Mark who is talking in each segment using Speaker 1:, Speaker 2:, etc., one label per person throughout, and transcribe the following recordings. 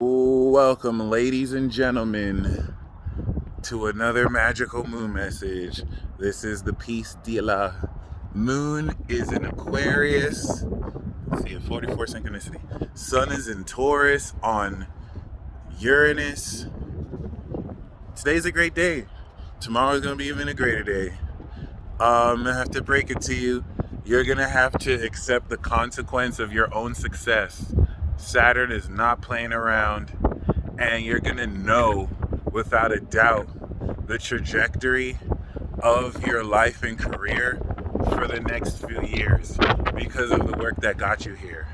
Speaker 1: Welcome, ladies and gentlemen, to another magical moon message. This is the Peace Dealer. Moon is in Aquarius. See a 44 synchronicity. Sun is in Taurus on Uranus. Today's a great day. Tomorrow's gonna be even a greater day. I have to break it to you. You're gonna have to accept the consequence of your own success. Saturn is not playing around, and you're gonna know without a doubt the trajectory of your life and career for the next few years because of the work that got you here.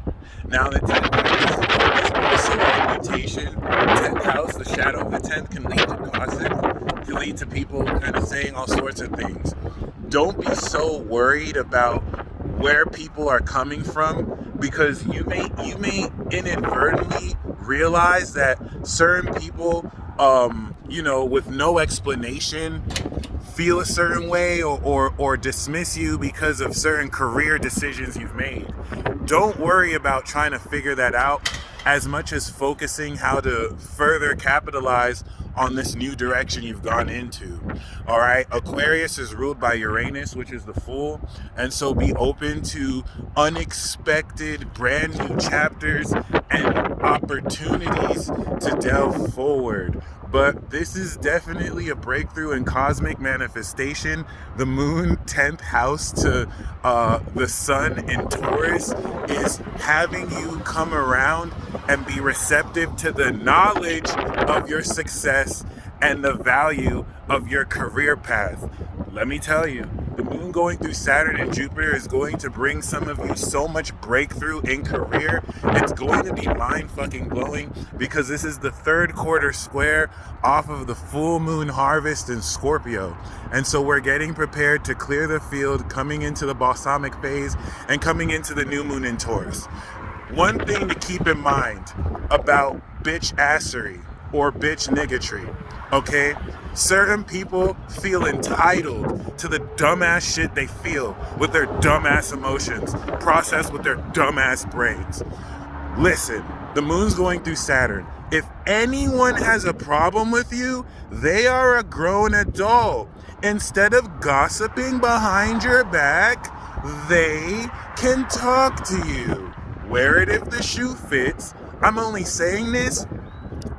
Speaker 1: Now, the 10th house is also a mutation. 10th house, the shadow of the 10th, can lead to gossip, can lead to people kind of saying all sorts of things. Don't be so worried about where people are coming from, because you may inadvertently realize that certain people, with no explanation, feel a certain way or dismiss you because of certain career decisions you've made. Don't worry about trying to figure that out as much as focusing how to further capitalize on this new direction you've gone into. All right, Aquarius is ruled by Uranus, which is the Fool, and so be open to unexpected brand new chapters and opportunities to delve forward. But this is definitely a breakthrough in cosmic manifestation. The moon, 10th house to the sun in Taurus, is having you come around and be receptive to the knowledge of your success and the value of your career path. Let me tell you, the moon going through Saturn and Jupiter is going to bring some of you so much breakthrough in career. It's going to be mind fucking blowing, because this is the third quarter square off of the full moon harvest in Scorpio. And so we're getting prepared to clear the field, coming into the balsamic phase and coming into the new moon in Taurus. One thing to keep in mind about bitch assery or bitch niggatry, okay? Certain people feel entitled to the dumbass shit they feel with their dumbass emotions, processed with their dumbass brains. Listen, the moon's going through Saturn. If anyone has a problem with you, they are a grown adult. Instead of gossiping behind your back, they can talk to you. Wear it if the shoe fits. I'm only saying this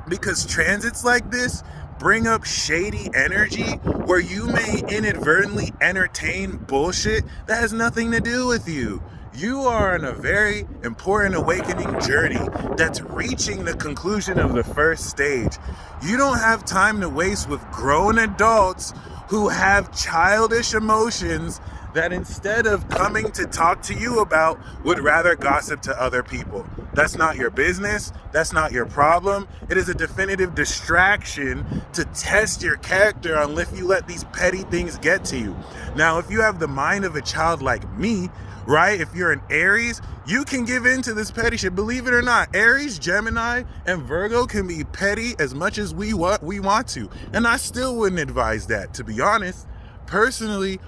Speaker 1: because transits like this bring up shady energy where you may inadvertently entertain bullshit that has nothing to do with you. You are on a very important awakening journey that's reaching the conclusion of the first stage. You don't have time to waste with grown adults who have childish emotions that, instead of coming to talk to you about, would rather gossip to other people. That's not your business. That's not your problem. It is a definitive distraction to test your character on if you let these petty things get to you. Now, if you have the mind of a child like me, right? If you're an Aries, you can give in to this petty shit. Believe it or not, Aries, Gemini, and Virgo can be petty as much as we want to. And I still wouldn't advise that, to be honest. Personally,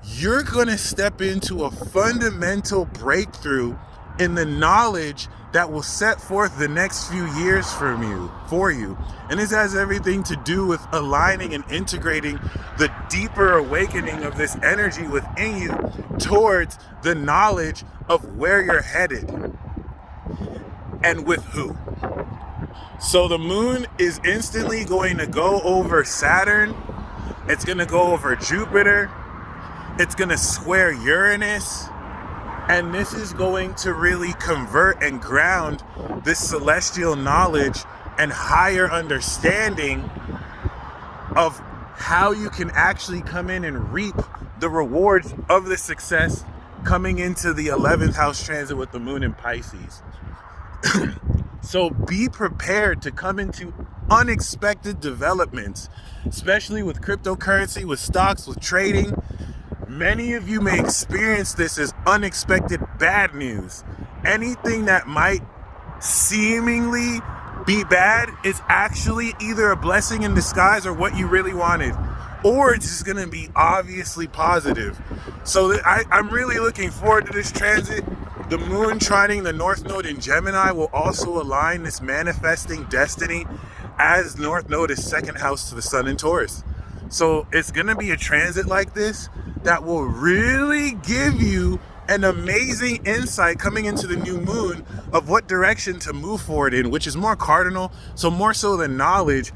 Speaker 1: you're going to step into a fundamental breakthrough in the knowledge that will set forth the next few years for you. And this has everything to do with aligning and integrating the deeper awakening of this energy within you towards the knowledge of where you're headed and with who. So the moon is instantly going to go over Saturn. It's going to go over Jupiter. It's going to square Uranus. And this is going to really convert and ground this celestial knowledge and higher understanding of how you can actually come in and reap the rewards of the success coming into the 11th house transit with the moon in Pisces. So be prepared to come into unexpected developments, especially with cryptocurrency, with stocks, with trading. Many of you may experience this as unexpected bad news. Anything that might seemingly be bad is actually either a blessing in disguise or what you really wanted, or it's just going to be obviously positive. So I'm really looking forward to this transit. The moon trining the North Node in Gemini will also align this manifesting destiny, as North Node is second house to the Sun in Taurus. So it's going to be a transit like this that will really give you an amazing insight coming into the new moon of what direction to move forward in, which is more cardinal, so more so than knowledge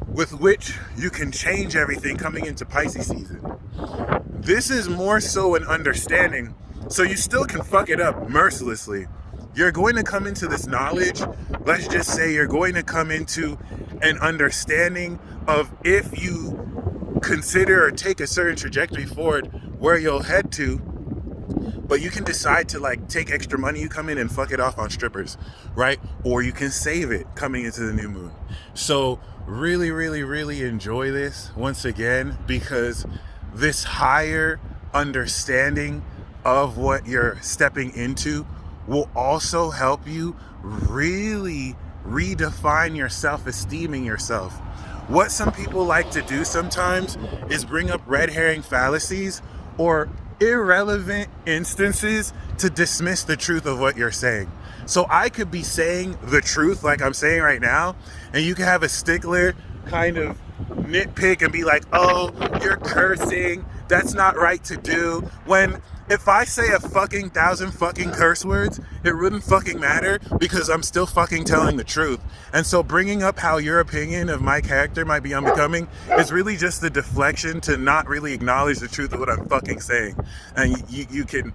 Speaker 1: with which you can change everything coming into Pisces season. This is more so an understanding, so you still can fuck it up mercilessly. You're going to come into this knowledge, let's just say you're going to come into an understanding of, if you consider or take a certain trajectory forward, where you'll head to, but you can decide to like take extra money, you come in and fuck it off on strippers, right? Or you can save it coming into the new moon. So really, really, really enjoy this once again, because this higher understanding of what you're stepping into will also help you really redefine your self-esteeming yourself. What some people like to do sometimes is bring up red herring fallacies or irrelevant instances to dismiss the truth of what you're saying. So I could be saying the truth like I'm saying right now, and you can have a stickler kind of nitpick and be like, oh, you're cursing, that's not right to do. When if I say a fucking 1,000 fucking curse words, it wouldn't fucking matter, because I'm still fucking telling the truth. And so bringing up how your opinion of my character might be unbecoming is really just the deflection to not really acknowledge the truth of what I'm fucking saying. And you can,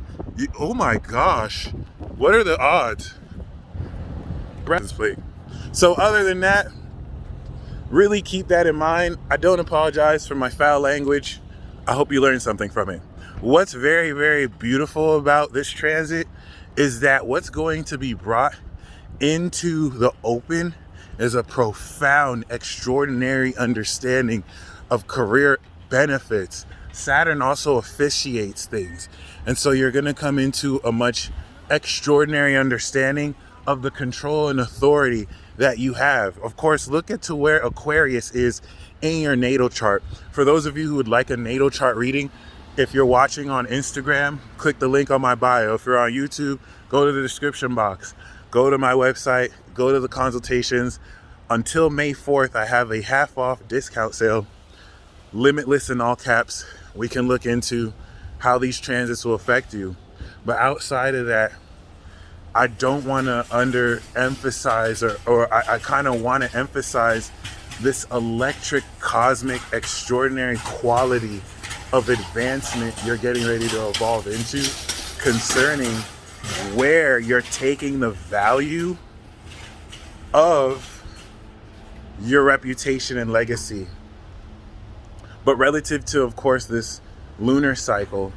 Speaker 1: oh my gosh, what are the odds? So other than that, really keep that in mind. I don't apologize for my foul language. I hope you learned something from it. What's very, very beautiful about this transit is that what's going to be brought into the open is a profound, extraordinary understanding of career benefits. Saturn also officiates things. And so you're going to come into a much extraordinary understanding of the control and authority that you have. Of course, look at to where Aquarius is in your natal chart. For those of you who would like a natal chart reading, if you're watching on Instagram, click the link on my bio. If you're on YouTube, go to the description box. Go to my website, go to the consultations. Until May 4th, I have a half off discount sale, limitless in all caps. We can look into how these transits will affect you. But outside of that, I don't want to underemphasize, or I kind of want to emphasize this electric, cosmic, extraordinary quality of advancement you're getting ready to evolve into, concerning where you're taking the value of your reputation and legacy. But relative to, of course, this lunar cycle,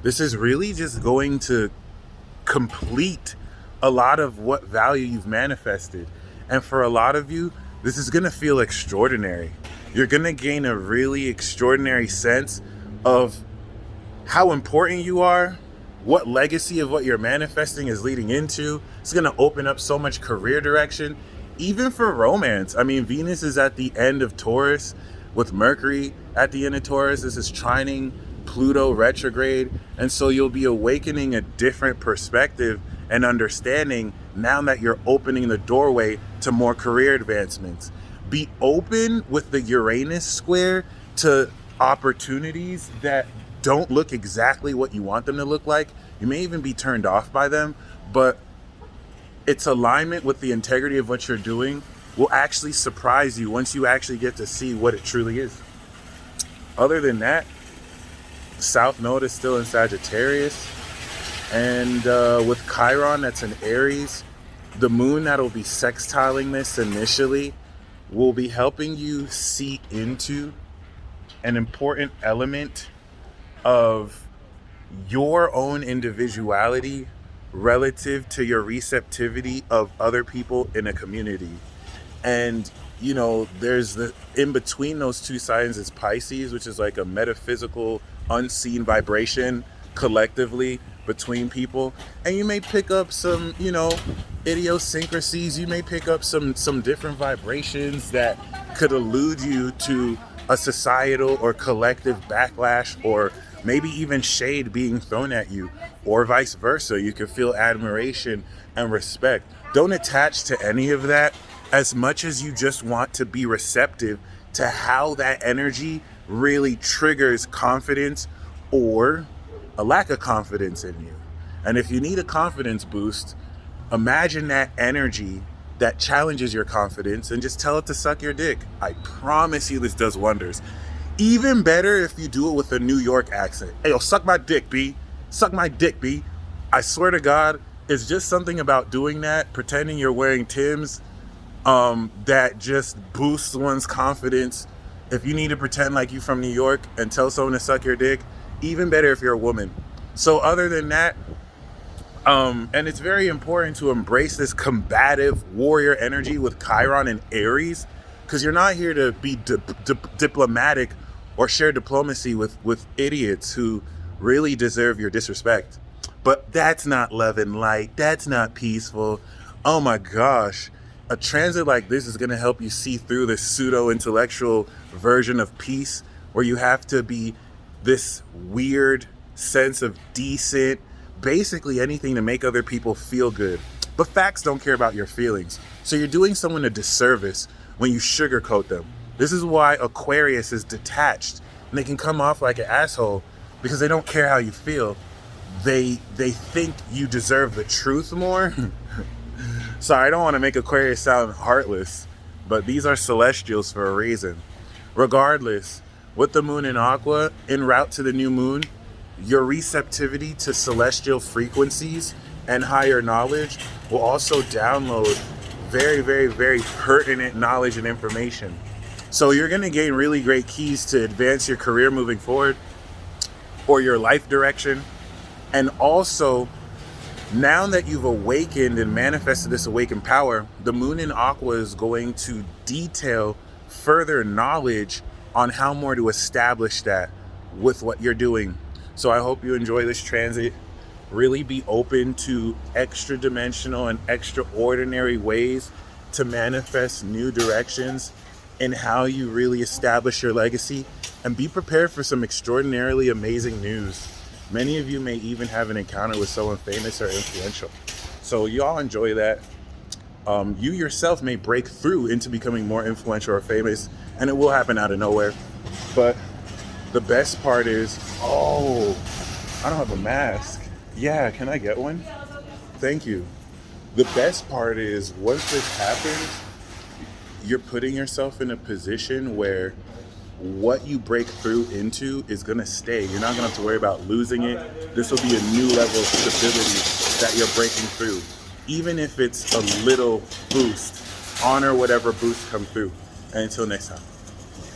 Speaker 1: this is really just going to complete a lot of what value you've manifested. And for a lot of you, this is going to feel extraordinary. You're going to gain a really extraordinary sense of how important you are, what legacy of what you're manifesting is leading into. It's going to open up so much career direction, even for romance. I mean, Venus is at the end of Taurus with Mercury at the end of Taurus. This is trining Pluto retrograde. And so you'll be awakening a different perspective and understanding now that you're opening the doorway to more career advancements. Be open with the Uranus square to opportunities that don't look exactly what you want them to look like. You may even be turned off by them, but its alignment with the integrity of what you're doing will actually surprise you once you actually get to see what it truly is. Other than that, South Node is still in Sagittarius, and with Chiron that's in Aries, the moon that'll be sextiling this initially will be helping you see into an important element of your own individuality relative to your receptivity of other people in a community. And you know, there's the in between those two signs is Pisces, which is like a metaphysical unseen vibration collectively between people. And you may pick up some, you know, idiosyncrasies. You may pick up some different vibrations that could allude you to a societal or collective backlash or maybe even shade being thrown at you, or vice versa. You can feel admiration and respect. Don't attach to any of that as much as you just want to be receptive to how that energy really triggers confidence or a lack of confidence in you. And if you need a confidence boost, imagine that energy that challenges your confidence and just tell it to suck your dick. I promise you this does wonders. Even better if you do it with a New York accent. Hey, yo, suck my dick, B. Suck my dick, B. I swear to God, it's just something about doing that, pretending you're wearing Timbs, that just boosts one's confidence. If you need to pretend like you from New York and tell someone to suck your dick, even better if you're a woman. So other than that, and it's very important to embrace this combative warrior energy with Chiron and Aries, because you're not here to be diplomatic or share diplomacy with idiots who really deserve your disrespect. But that's not love and light. That's not peaceful. Oh my gosh. A transit like this is going to help you see through this pseudo-intellectual version of peace where you have to be this weird sense of decent, basically anything to make other people feel good. But facts don't care about your feelings. So you're doing someone a disservice when you sugarcoat them. This is why Aquarius is detached and they can come off like an asshole because they don't care how you feel. They think you deserve the truth more. Sorry, I don't want to make Aquarius sound heartless, but these are celestials for a reason. Regardless, with the moon in Aqua, en route to the new moon, your receptivity to celestial frequencies and higher knowledge will also download very, very, very pertinent knowledge and information. So you're going to gain really great keys to advance your career moving forward or your life direction. And also, now that you've awakened and manifested this awakened power, the moon in Aqua is going to detail further knowledge on how more to establish that with what you're doing. So I hope you enjoy this transit. Really be open to extra dimensional and extraordinary ways to manifest new directions in how you really establish your legacy, and be prepared for some extraordinarily amazing news. Many of you may even have an encounter with someone famous or influential. So y'all enjoy that. You yourself may break through into becoming more influential or famous, and it will happen out of nowhere. But the best part is, oh, I don't have a mask. Yeah, can I get one? Thank you. The best part is, once this happens, you're putting yourself in a position where what you break through into is going to stay. You're not going to have to worry about losing it. This will be a new level of stability that you're breaking through. Even if it's a little boost, honor whatever boost come through. And until next time.